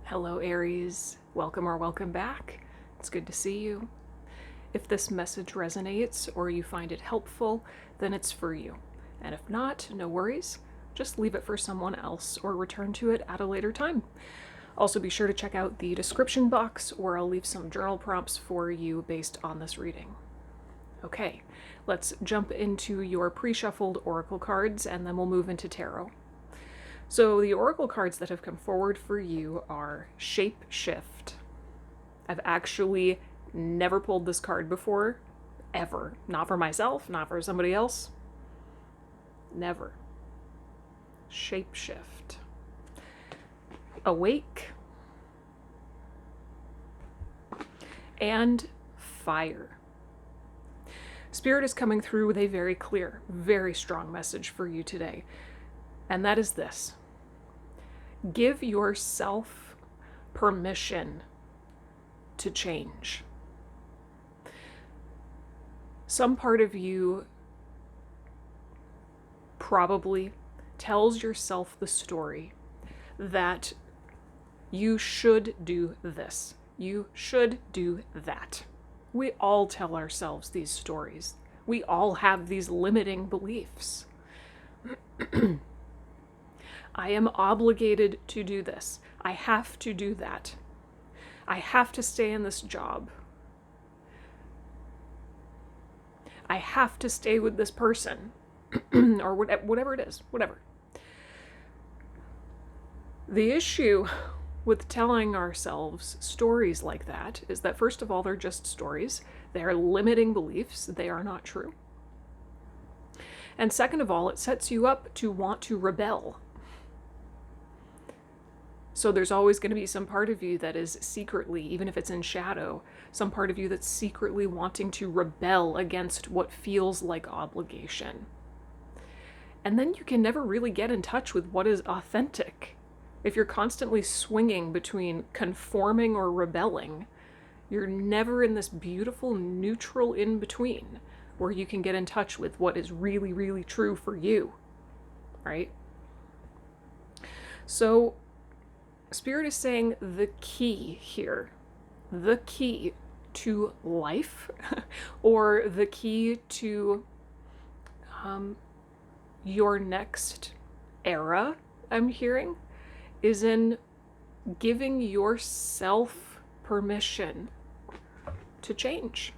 Hello, Aries. Welcome or welcome back. It's good to see you. If this message resonates or you find it helpful, then it's for you. And if not, no worries. Just leave it for someone else or return to it at a later time. Also, be sure to check out the description box where I'll leave some journal prompts for you based on this reading. Okay, let's jump into your pre-shuffled oracle cards and then we'll move into tarot. So the oracle cards that have come forward for you are Shape Shift. I've actually never pulled this card before, ever. Not for myself, not for somebody else. Never. Shape Shift. Awake. And Fire. Spirit is coming through with a very clear, very strong message for you today. And that is this. Give yourself permission to change. Some part of you probably tells yourself the story that you should do this, you should do that. We all tell ourselves these stories. We all have these limiting beliefs. I am obligated to do this. I have to do that. I have to stay in this job. I have to stay with this person. Or whatever it is, whatever. The issue with telling ourselves stories like that is that, first of all, they're just stories. They are limiting beliefs. They are not true. And second of all, it sets you up to want to rebel. So there's always going to be some part of you that is secretly, even if it's in shadow, some part of you that's secretly wanting to rebel against what feels like obligation. And then you can never really get in touch with what is authentic. If you're constantly swinging between conforming or rebelling, you're never in this beautiful neutral in-between where you can get in touch with what is really, really true for you, right? So Spirit is saying the key here, the key to life, or the key to your next era, I'm hearing, is in giving yourself permission to change.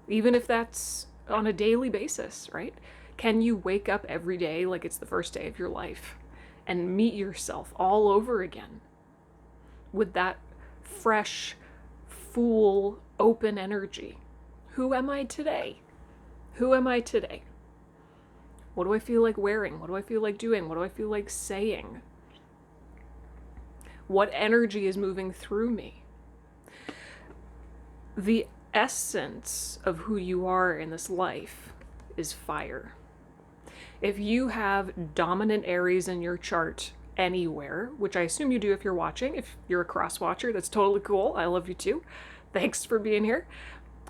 Even if that's on a daily basis, right? Can you wake up every day like it's the first day of your life and meet yourself all over again with that fresh, full, open energy? Who am I today? Who am I today? What do I feel like wearing? What do I feel like doing? What do I feel like saying? What energy is moving through me? The essence of who you are in this life is fire. If you have dominant Aries in your chart anywhere, which I assume you do if you're watching, if you're a cross watcher, that's totally cool. I love you too. Thanks for being here.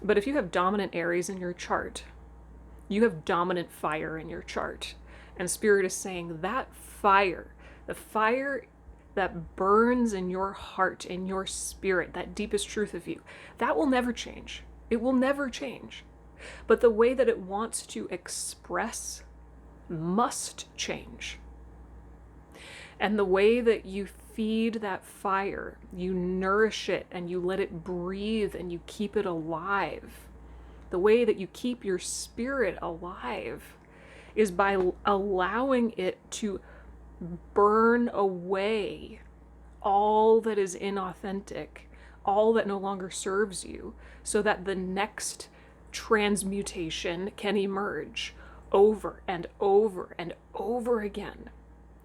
But if you have dominant Aries in your chart, you have dominant fire in your chart. And Spirit is saying that fire, the fire that burns in your heart, in your spirit, that deepest truth of you, that will never change. It will never change. But the way that it wants to express must change. And the way that you feed that fire, you nourish it and you let it breathe and you keep it alive. The way that you keep your spirit alive is by allowing it to burn away all that is inauthentic, all that no longer serves you, so that the next transmutation can emerge over and over and over again.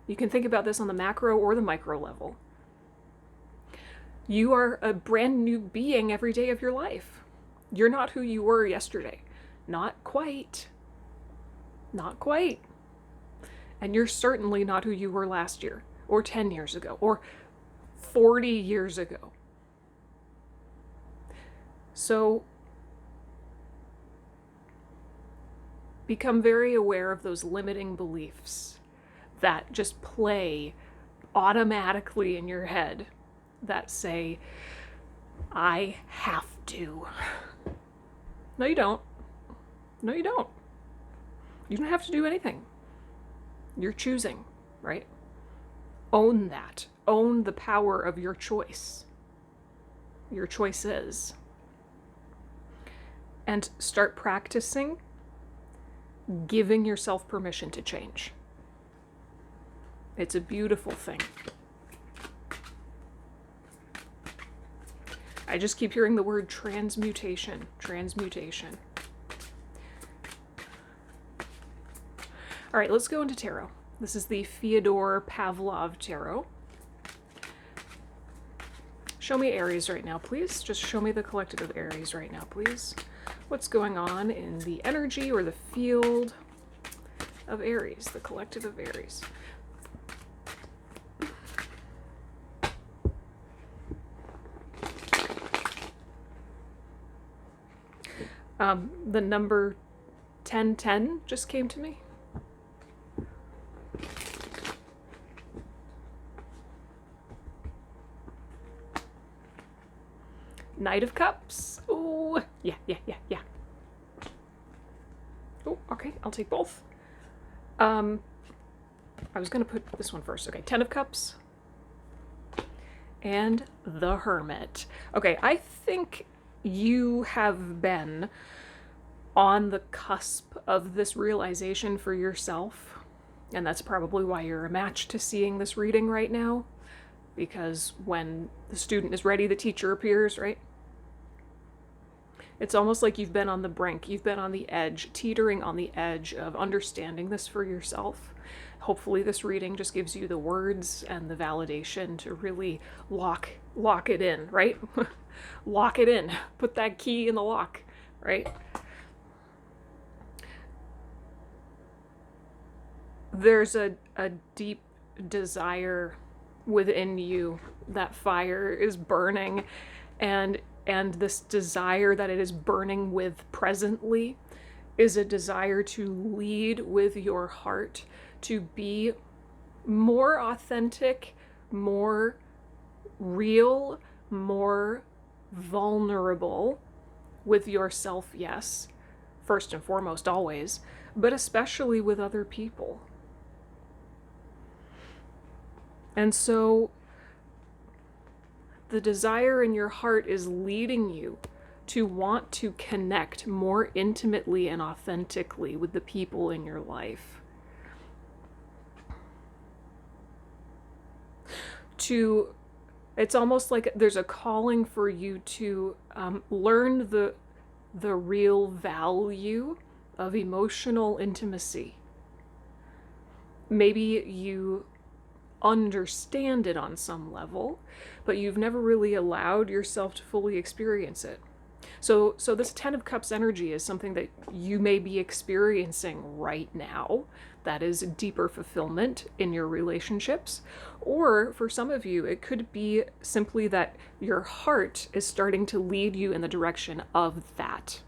You can think about this on the macro or the micro level. You are a brand new being every day of your life. You're not who you were yesterday. Not quite. Not quite. And you're certainly not who you were last year, or 10 years ago, or 40 years ago. So become very aware of those limiting beliefs that just play automatically in your head that say, I have to. No, you don't. No, you don't. You don't have to do anything. You're choosing, right? Own that. Own the power of your choice. Your choices. And start practicing giving yourself permission to change. It's a beautiful thing. I just keep hearing the word transmutation. Transmutation. All right, let's go into tarot. This is the Fyodor Pavlov tarot. Show me Aries right now, please. Just show me the collective of Aries right now, please. What's going on in the energy or the field of Aries, the collective of Aries? The number 1010 just came to me. Knight of Cups. Oh, yeah. Oh, okay, I'll take both. I was gonna put this one first. Okay, 10 of Cups. And the Hermit. Okay, I think you have been on the cusp of this realization for yourself. And that's probably why you're a match to seeing this reading right now. Because when the student is ready, the teacher appears, right? It's almost like you've been on the brink, you've been on the edge, teetering on the edge of understanding this for yourself. Hopefully this reading just gives you the words and the validation to really lock it in, right? Lock it in. Put that key in the lock, right? There's a deep desire within you. That fire is burning, and this desire that it is burning with presently is a desire to lead with your heart, to be more authentic, more real, more vulnerable with yourself, yes, first and foremost always, but especially with other people. And so the desire in your heart is leading you to want to connect more intimately and authentically with the people in your life. It's almost like there's a calling for you to learn the real value of emotional intimacy. Maybe you understand it on some level, but you've never really allowed yourself to fully experience it. So this 10 of Cups energy is something that you may be experiencing right now. That is deeper fulfillment in your relationships. Or for some of you, it could be simply that your heart is starting to lead you in the direction of that.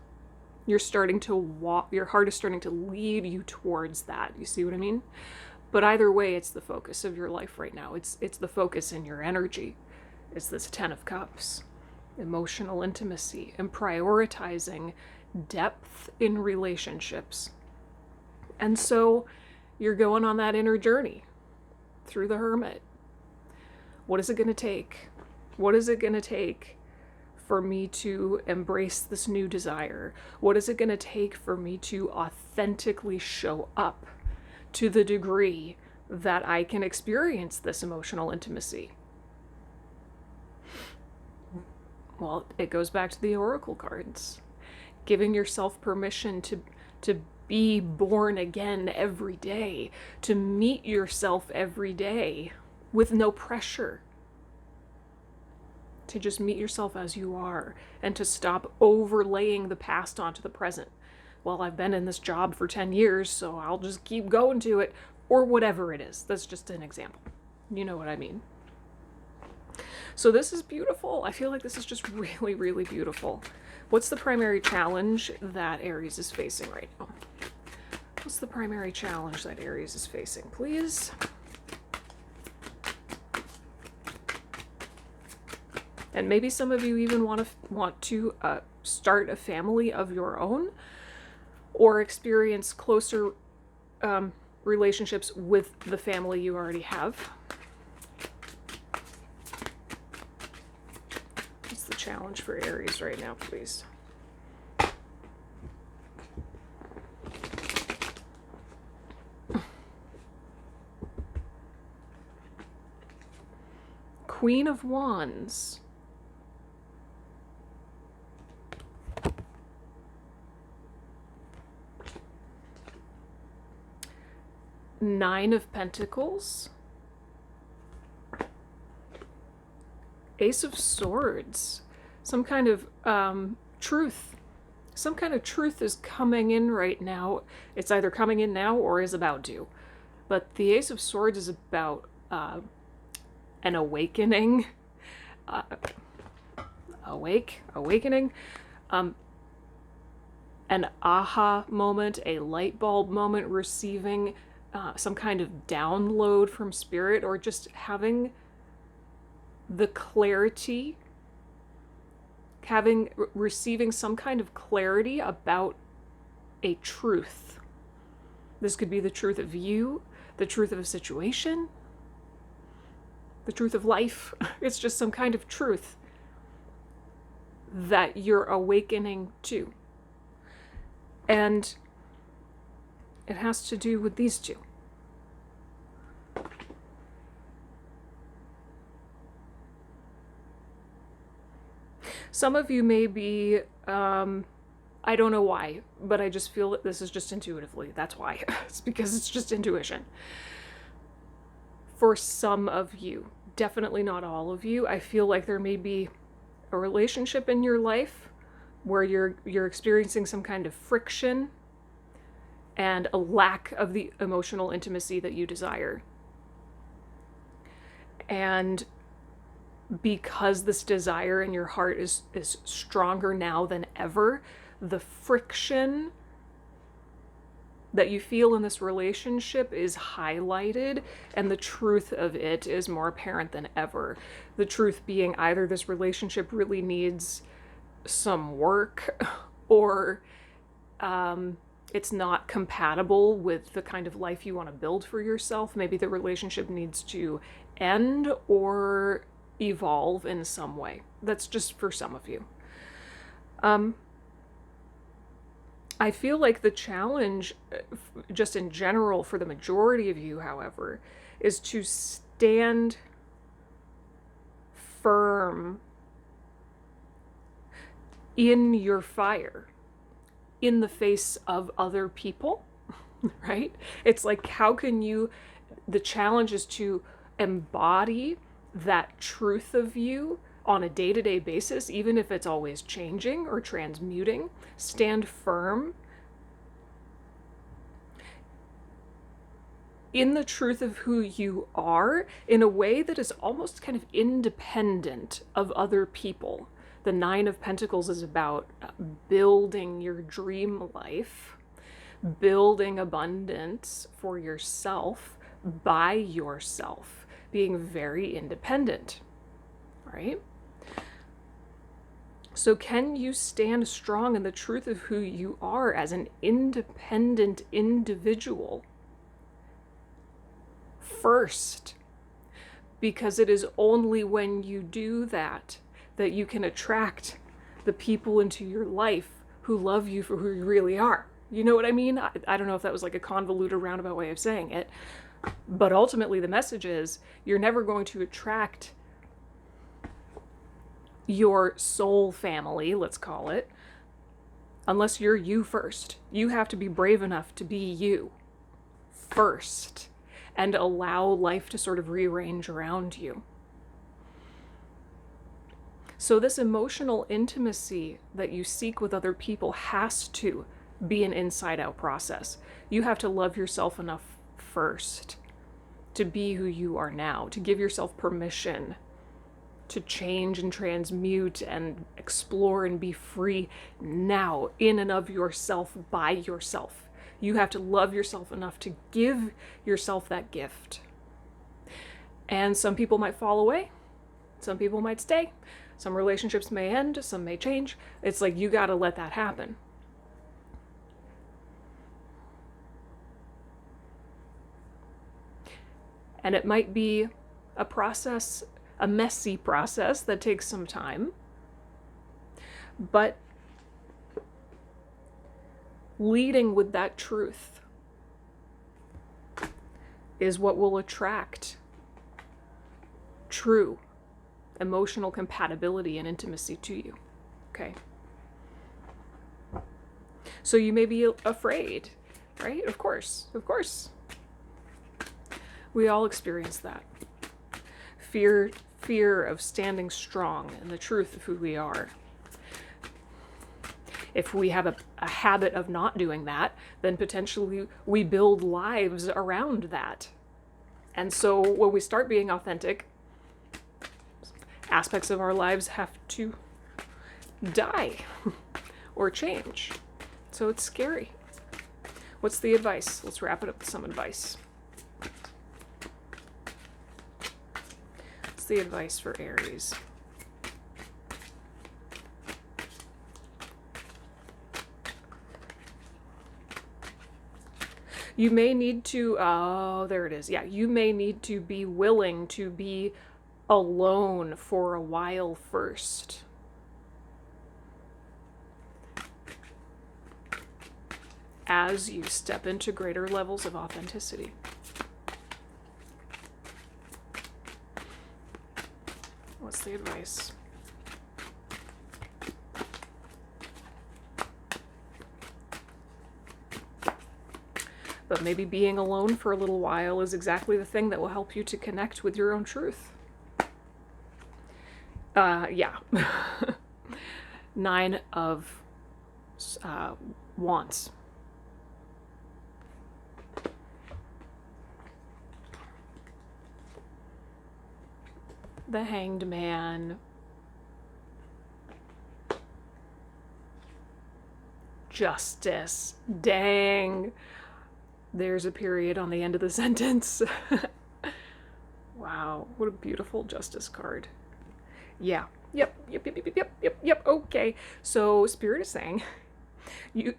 You're starting to walk, your heart is starting to lead you towards that. You see what I mean? But either way, it's the focus of your life right now. It's the focus in your energy. It's this 10 of Cups. Emotional intimacy and prioritizing depth in relationships. And so you're going on that inner journey through the Hermit. What is it going to take? What is it going to take for me to embrace this new desire? What is it going to take for me to authentically show up to the degree that I can experience this emotional intimacy? Well, it goes back to the Oracle cards. Giving yourself permission to be born again every day, to meet yourself every day with no pressure. To just meet yourself as you are, and to stop overlaying the past onto the present. Well, I've been in this job for 10 years, so I'll just keep going to it, or whatever it is. That's just an example. You know what I mean. So this is beautiful. I feel like this is just really, really beautiful. What's the primary challenge that Aries is facing right now? What's the primary challenge that Aries is facing, please? And maybe some of you even want to start a family of your own, or experience closer relationships with the family you already have. What's the challenge for Aries right now, please? Queen of Wands. Nine of Pentacles. Ace of Swords. Some kind of truth. Some kind of truth is coming in right now. It's either coming in now or is about to. But the Ace of Swords is about an awakening. Awakening. An aha moment, a light bulb moment, receiving some kind of download from spirit, or just having the clarity, receiving some kind of clarity about a truth. This could be the truth of you, the truth of a situation, the truth of life. It's just some kind of truth that you're awakening to. And it has to do with these two. Some of you may be, I don't know why, but I just feel that this is just intuitively. That's why. It's because it's just intuition. For some of you, definitely not all of you, I feel like there may be a relationship in your life where you're experiencing some kind of friction and a lack of the emotional intimacy that you desire. And because this desire in your heart is stronger now than ever, the friction that you feel in this relationship is highlighted, and the truth of it is more apparent than ever. The truth being either this relationship really needs some work, or it's not compatible with the kind of life you want to build for yourself. Maybe the relationship needs to end or evolve in some way. That's just for some of you. I feel like the challenge, just in general for the majority of you, however, is to stand firm in your fire, in the face of other people, right? It's like, how can you, the challenge is to embody that truth of you on a day-to-day basis, even if it's always changing or transmuting. Stand firm in the truth of who you are in a way that is almost kind of independent of other people. The Nine of Pentacles is about building your dream life, building abundance for yourself by yourself, being very independent, right? So can you stand strong in the truth of who you are as an independent individual first? Because it is only when you do that that you can attract the people into your life who love you for who you really are. You know what I mean? I don't know if that was like a convoluted, roundabout way of saying it, but ultimately the message is you're never going to attract your soul family, let's call it, unless you're you first. You have to be brave enough to be you first and allow life to sort of rearrange around you. So this emotional intimacy that you seek with other people has to be an inside-out process. You have to love yourself enough first to be who you are now, to give yourself permission to change and transmute and explore and be free now, in and of yourself, by yourself. You have to love yourself enough to give yourself that gift. And some people might fall away, some people might stay, Some relationships may end, some may change. It's like you got to let that happen. And it might be a process, a messy process that takes some time. But leading with that truth is what will attract true emotional compatibility and intimacy to you. Okay. So you may be afraid, right? Of course. We all experience that. Fear of standing strong in the truth of who we are. If we have a habit of not doing that, then potentially we build lives around that. And so when we start being authentic, aspects of our lives have to die or change. So it's scary. What's the advice? Let's wrap it up with some advice. What's the advice for Aries? You may need to, oh, there it is. Yeah, you may need to be willing to be alone for a while first. As you step into greater levels of authenticity. What's the advice? But maybe being alone for a little while is exactly the thing that will help you to connect with your own truth. Yeah. 9 of Wands. The Hanged Man. Justice. Dang. There's a period on the end of the sentence. Wow, what a beautiful Justice card. Yeah. Yep. Okay. So Spirit is saying you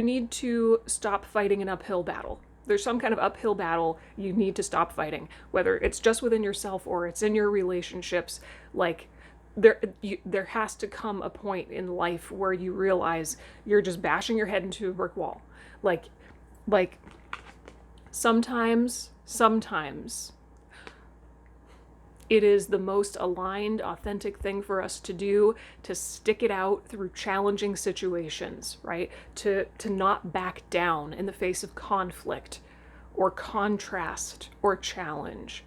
need to stop fighting an uphill battle. There's some kind of uphill battle you need to stop fighting, whether it's just within yourself or it's in your relationships. Like there has to come a point in life where you realize you're just bashing your head into a brick wall. Like sometimes it is the most aligned, authentic thing for us to do to stick it out through challenging situations, right? To not back down in the face of conflict or contrast or challenge.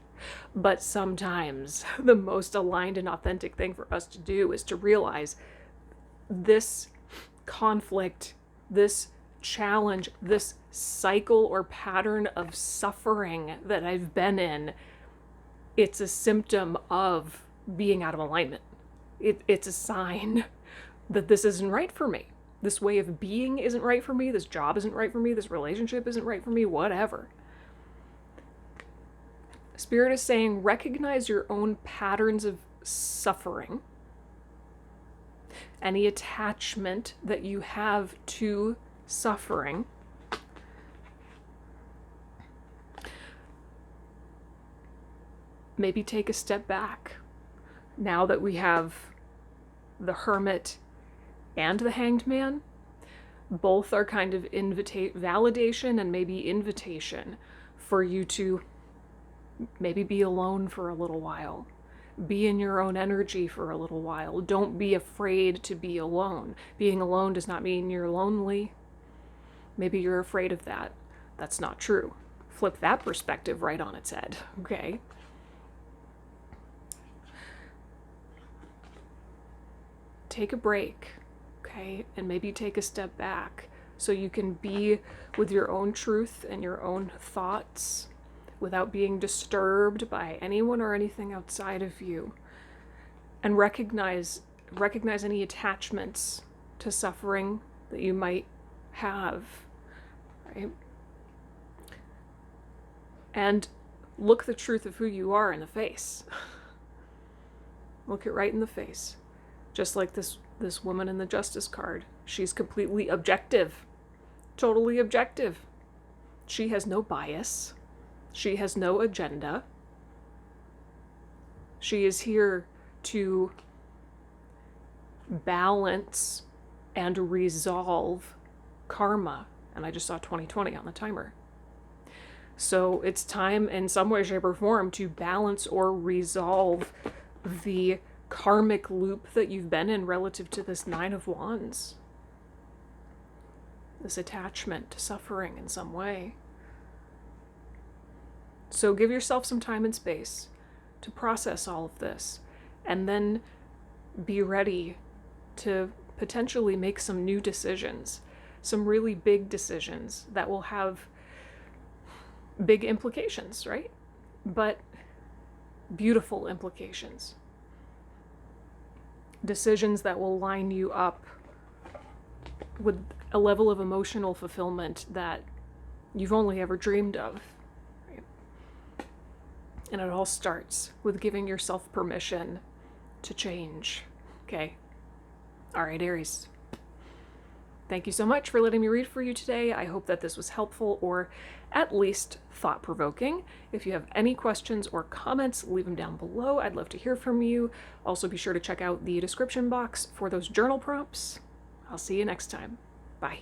But sometimes the most aligned and authentic thing for us to do is to realize this conflict, this challenge, this cycle or pattern of suffering that I've been in, it's a symptom of being out of alignment. It's a sign that this isn't right for me. This way of being isn't right for me. This job isn't right for me. This relationship isn't right for me. Whatever. Spirit is saying recognize your own patterns of suffering. Any attachment that you have to suffering. Maybe take a step back. Now that we have the Hermit and the Hanged Man, both are kind of validation and maybe invitation for you to maybe be alone for a little while. Be in your own energy for a little while. Don't be afraid to be alone. Being alone does not mean you're lonely. Maybe you're afraid of that. That's not true. Flip that perspective right on its head, okay? Take a break, okay? And maybe take a step back so you can be with your own truth and your own thoughts without being disturbed by anyone or anything outside of you. And recognize any attachments to suffering that you might have, right? And look the truth of who you are in the face. Look it right in the face. Just like this woman in the Justice card. She's completely objective. Totally objective. She has no bias. She has no agenda. She is here to balance and resolve karma. And I just saw 2020 on the timer. So it's time in some way, shape, or form to balance or resolve the karmic loop that you've been in relative to this Nine of Wands. This attachment to suffering in some way. So give yourself some time and space to process all of this, and then be ready to potentially make some new decisions, some really big decisions that will have big implications, right? But beautiful implications. Decisions that will line you up with a level of emotional fulfillment that you've only ever dreamed of. Right? And it all starts with giving yourself permission to change. Okay? All right, Aries. Thank you so much for letting me read for you today. I hope that this was helpful or at least thought-provoking. If you have any questions or comments, leave them down below. I'd love to hear from you. Also, be sure to check out the description box for those journal prompts. I'll see you next time. Bye.